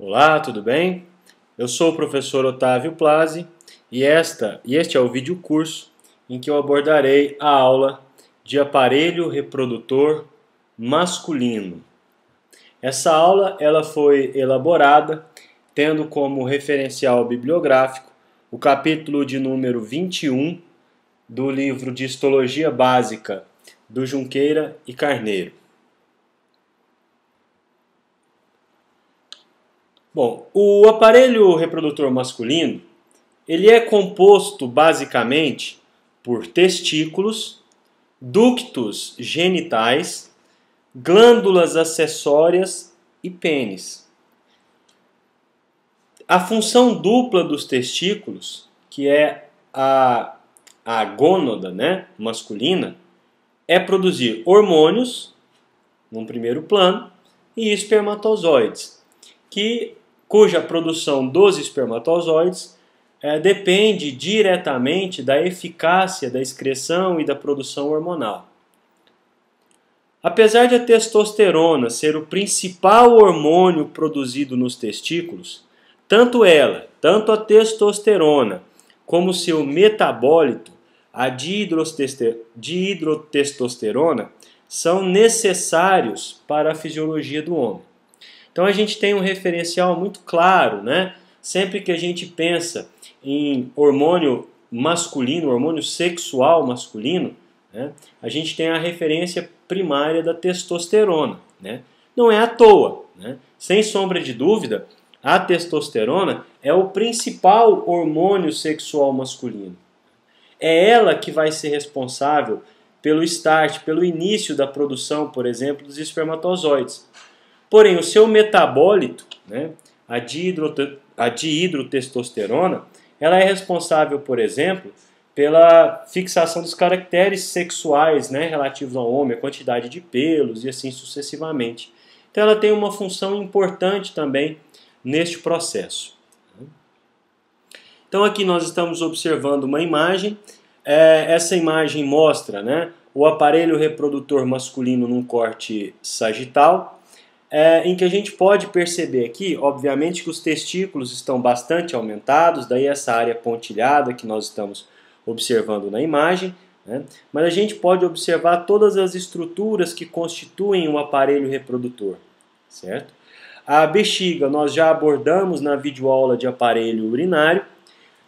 Olá, tudo bem? Eu sou o professor Otávio Plazzi e este é o vídeo curso em que eu abordarei a aula de aparelho reprodutor masculino. Essa aula ela foi elaborada tendo como referencial bibliográfico o capítulo de número 21 do livro de Histologia Básica do Junqueira e Carneiro. Bom, o aparelho reprodutor masculino, ele é composto basicamente por testículos, ductos genitais, glândulas acessórias e pênis. A função dupla dos testículos, que é a gônada, masculina, é produzir hormônios, num primeiro plano, e espermatozoides, cuja produção dos espermatozoides depende diretamente da eficácia da excreção e da produção hormonal. Apesar de a testosterona ser o principal hormônio produzido nos testículos, tanto a testosterona, como seu metabólito, a dihidrotestosterona, são necessários para a fisiologia do homem. Então a gente tem um referencial muito claro, né? Sempre que a gente pensa em hormônio masculino, hormônio sexual masculino, né? A gente tem a referência primária da testosterona, né? Não é à toa, né? Sem sombra de dúvida, a testosterona é o principal hormônio sexual masculino. É ela que vai ser responsável pelo start, pelo início da produção, por exemplo, dos espermatozoides. Porém, o seu metabólito, né, a dihidrotestosterona, ela é responsável, por exemplo, pela fixação dos caracteres sexuais, né, relativos ao homem, a quantidade de pelos e assim sucessivamente. Então ela tem uma função importante também neste processo. Então aqui nós estamos observando uma imagem. Essa imagem mostra, né, o aparelho reprodutor masculino num corte sagital, em que a gente pode perceber aqui, obviamente, que os testículos estão bastante aumentados, daí essa área pontilhada que nós estamos observando na imagem, né? Mas a gente pode observar todas as estruturas que constituem o aparelho reprodutor, certo? A bexiga nós já abordamos na videoaula de aparelho urinário,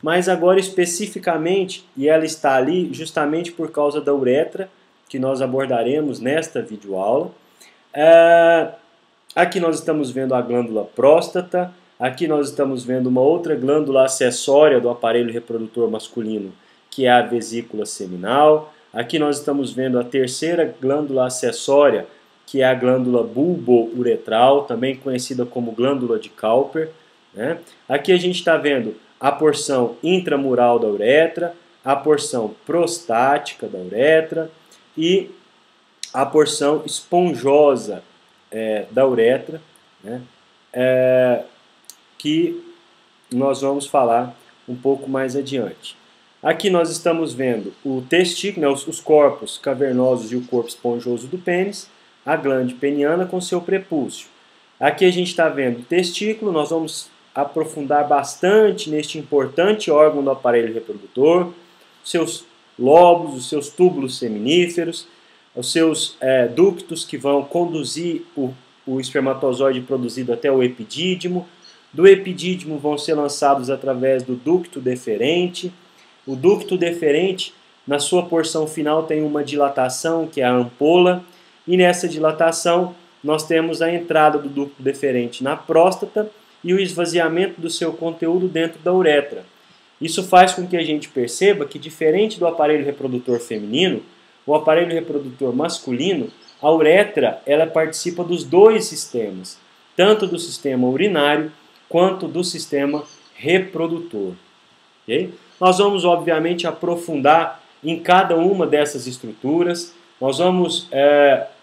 mas agora especificamente, e ela está ali justamente por causa da uretra, que nós abordaremos nesta videoaula. Aqui nós estamos vendo a glândula próstata, aqui nós estamos vendo uma outra glândula acessória do aparelho reprodutor masculino, que é a vesícula seminal. Aqui nós estamos vendo a terceira glândula acessória, que é a glândula bulbo-uretral, também conhecida como glândula de Cowper, né? Aqui a gente está vendo a porção intramural da uretra, a porção prostática da uretra e a porção esponjosa da uretra, né? Que nós vamos falar um pouco mais adiante. Aqui nós estamos vendo o testículo, né, os corpos cavernosos e o corpo esponjoso do pênis, a glande peniana com seu prepúcio. Aqui a gente está vendo o testículo, nós vamos aprofundar bastante neste importante órgão do aparelho reprodutor, seus lóbulos, os seus túbulos seminíferos, os seus ductos que vão conduzir o espermatozoide produzido até o epidídimo. Do epidídimo vão ser lançados através do ducto deferente. O ducto deferente, na sua porção final, tem uma dilatação, que é a ampola, e nessa dilatação nós temos a entrada do ducto deferente na próstata e o esvaziamento do seu conteúdo dentro da uretra. Isso faz com que a gente perceba que, diferente do aparelho reprodutor feminino, o aparelho reprodutor masculino, a uretra, ela participa dos dois sistemas, tanto do sistema urinário quanto do sistema reprodutor. Okay? Nós vamos, obviamente, aprofundar em cada uma dessas estruturas. Nós vamos,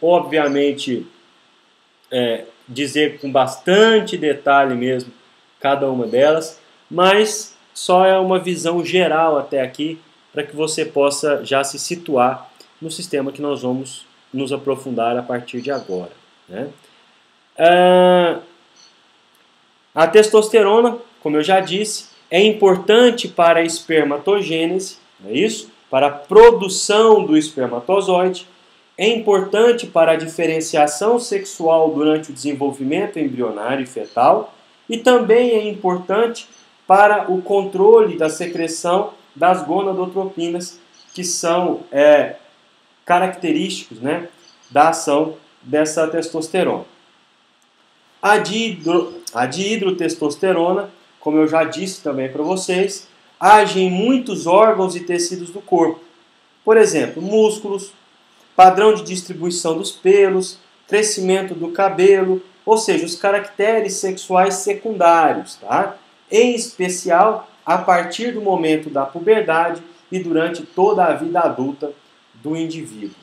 obviamente, dizer com bastante detalhe mesmo cada uma delas, mas só é uma visão geral até aqui para que você possa já se situar no sistema que nós vamos nos aprofundar a partir de agora, né? A testosterona, como eu já disse, é importante para a espermatogênese, não é isso? Para a produção do espermatozoide, é importante para a diferenciação sexual durante o desenvolvimento embrionário e fetal e também é importante para o controle da secreção das gonadotropinas, que são característicos, né, da ação dessa testosterona. A dihidrotestosterona, como eu já disse também para vocês, age em muitos órgãos e tecidos do corpo. Por exemplo, músculos, padrão de distribuição dos pelos, crescimento do cabelo, ou seja, os caracteres sexuais secundários, tá? Em especial a partir do momento da puberdade e durante toda a vida adulta do indivíduo.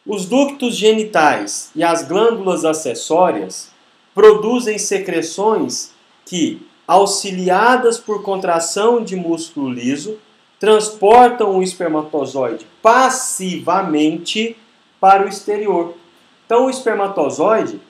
Os ductos genitais e as glândulas acessórias produzem secreções que, auxiliadas por contração de músculo liso, transportam o espermatozoide passivamente para o exterior. Então, o espermatozoide,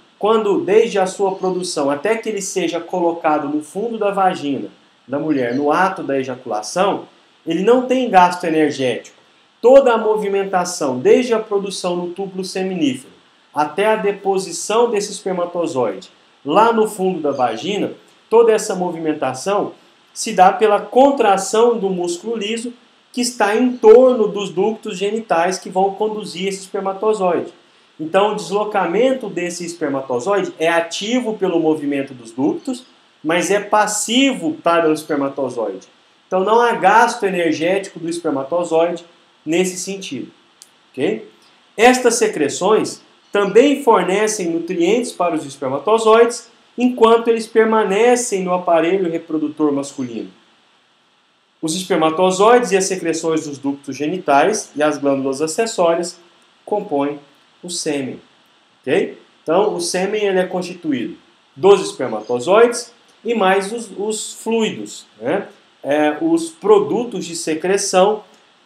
desde a sua produção até que ele seja colocado no fundo da vagina da mulher, no ato da ejaculação, ele não tem gasto energético. Toda a movimentação, desde a produção no túbulo seminífero até a deposição desse espermatozoide lá no fundo da vagina, toda essa movimentação se dá pela contração do músculo liso que está em torno dos ductos genitais que vão conduzir esse espermatozoide. Então, o deslocamento desse espermatozoide é ativo pelo movimento dos ductos, mas é passivo para o espermatozoide. Então, não há gasto energético do espermatozoide nesse sentido. Okay? Estas secreções também fornecem nutrientes para os espermatozoides enquanto eles permanecem no aparelho reprodutor masculino. Os espermatozoides e as secreções dos ductos genitais e as glândulas acessórias compõem o sêmen. Okay? Então, o sêmen ele é constituído dos espermatozoides e mais os fluidos, né? Os produtos de secreção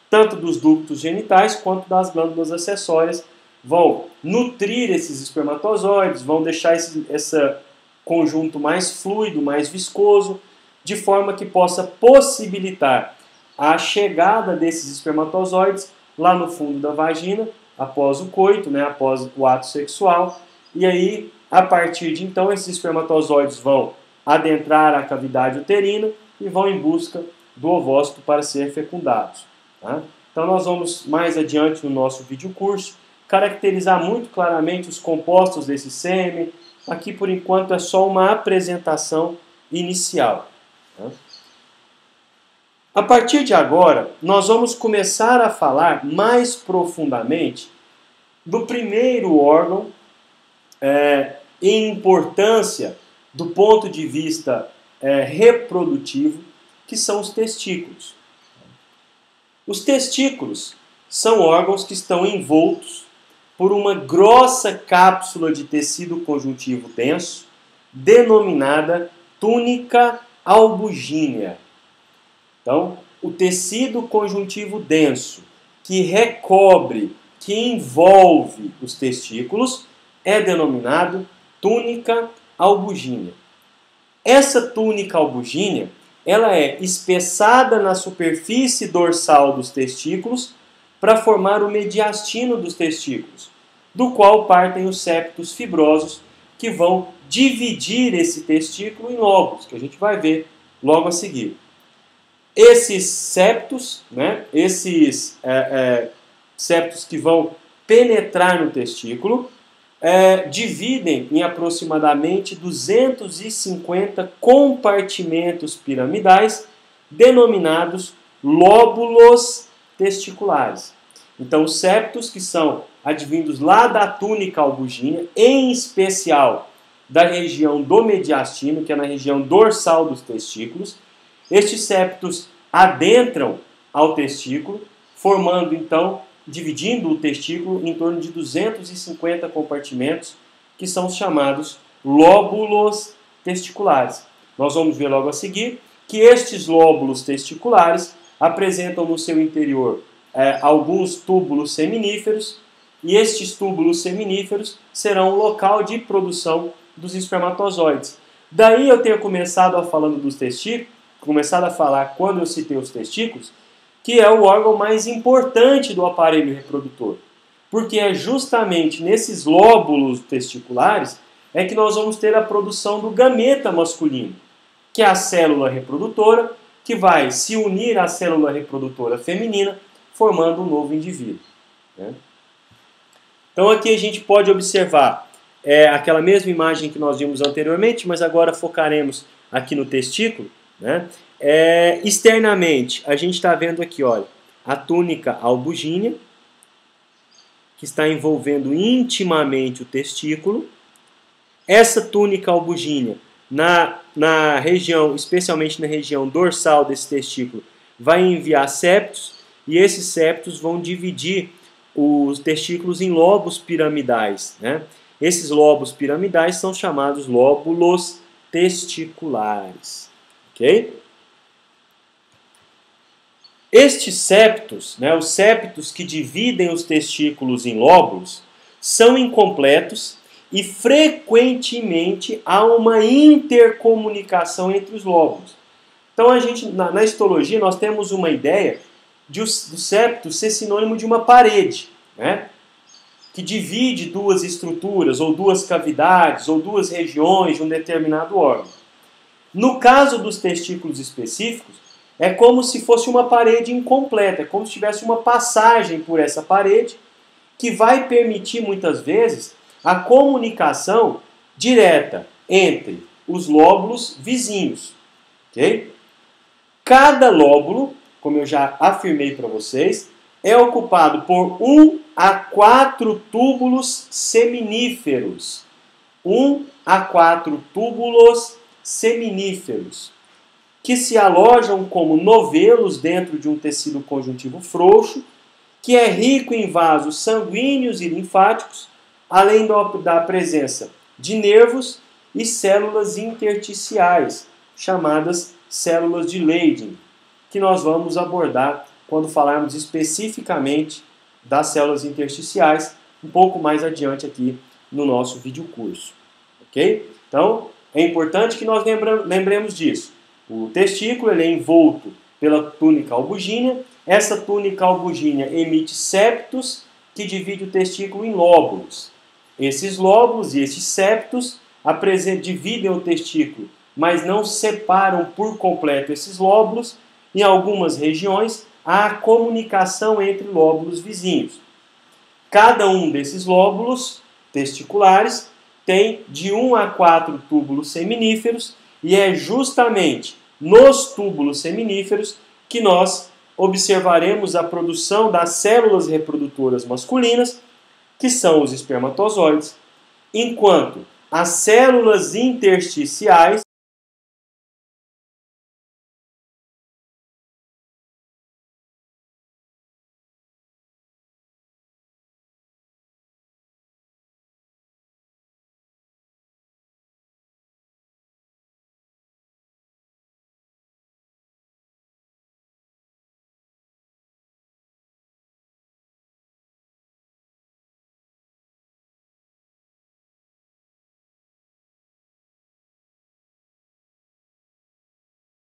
tanto dos ductos genitais quanto das glândulas acessórias vão nutrir esses espermatozoides, vão deixar esse conjunto mais fluido, mais viscoso, de forma que possa possibilitar a chegada desses espermatozoides lá no fundo da vagina, após o coito, né, após o ato sexual, e aí, a partir de então, esses espermatozoides vão adentrar a cavidade uterina e vão em busca do ovócito para ser fecundados. Tá? Então nós vamos mais adiante no nosso videocurso caracterizar muito claramente os compostos desse sêmen. Aqui por enquanto é só uma apresentação inicial. Tá? A partir de agora nós vamos começar a falar mais profundamente do primeiro órgão em importância do ponto de vista reprodutivo, que são os testículos. Os testículos são órgãos que estão envoltos por uma grossa cápsula de tecido conjuntivo denso, denominada túnica albugínea. Então, o tecido conjuntivo denso que recobre, que envolve os testículos, é denominado túnica albugínea. Essa túnica albugínea ela é espessada na superfície dorsal dos testículos para formar o mediastino dos testículos, do qual partem os septos fibrosos que vão dividir esse testículo em lóbulos, que a gente vai ver logo a seguir. Esses septos, né, septos que vão penetrar no testículo, dividem em aproximadamente 250 compartimentos piramidais, denominados lóbulos testiculares. Então, os septos que são advindos lá da túnica albugínea, em especial da região do mediastino, que é na região dorsal dos testículos, estes septos adentram ao testículo, formando então, dividindo o testículo em torno de 250 compartimentos, que são os chamados lóbulos testiculares. Nós vamos ver logo a seguir que estes lóbulos testiculares apresentam no seu interior alguns túbulos seminíferos, e estes túbulos seminíferos serão o local de produção dos espermatozoides. Daí eu tenho começado a falando dos testículos, começado a falar quando eu citei os testículos, que é o órgão mais importante do aparelho reprodutor. Porque é justamente nesses lóbulos testiculares é que nós vamos ter a produção do gameta masculino, que é a célula reprodutora, que vai se unir à célula reprodutora feminina, formando um novo indivíduo. Né? Então aqui a gente pode observar aquela mesma imagem que nós vimos anteriormente, mas agora focaremos aqui no testículo. Né? Externamente, a gente está vendo aqui, olha, a túnica albugínea, que está envolvendo intimamente o testículo. Essa túnica albugínea, na região, especialmente na região dorsal desse testículo, vai enviar septos, e esses septos vão dividir os testículos em lobos piramidais. Né? Esses lobos piramidais são chamados lóbulos testiculares. Ok? Estes septos, né, os septos que dividem os testículos em lóbulos, são incompletos e frequentemente há uma intercomunicação entre os lóbulos. Então, na histologia, nós temos uma ideia do septo ser sinônimo de uma parede, né, que divide duas estruturas, ou duas cavidades, ou duas regiões de um determinado órgão. No caso dos testículos específicos, é como se fosse uma parede incompleta, é como se tivesse uma passagem por essa parede que vai permitir, muitas vezes, a comunicação direta entre os lóbulos vizinhos. Okay? Cada lóbulo, como eu já afirmei para vocês, é ocupado por 1 a 4 túbulos seminíferos. 1 a 4 túbulos seminíferos, que se alojam como novelos dentro de um tecido conjuntivo frouxo, que é rico em vasos sanguíneos e linfáticos, além da presença de nervos e células intersticiais, chamadas células de Leydig, que nós vamos abordar quando falarmos especificamente das células intersticiais, um pouco mais adiante aqui no nosso videocurso. Ok? Então, é importante que nós lembremos disso. O testículo ele é envolto pela túnica albugínea. Essa túnica albugínea emite septos que divide o testículo em lóbulos. Esses lóbulos e esses septos dividem o testículo, mas não separam por completo esses lóbulos. Em algumas regiões, há comunicação entre lóbulos vizinhos. Cada um desses lóbulos testiculares tem de 1 a 4 túbulos seminíferos, e é justamente nos túbulos seminíferos que nós observaremos a produção das células reprodutoras masculinas, que são os espermatozoides, enquanto as células intersticiais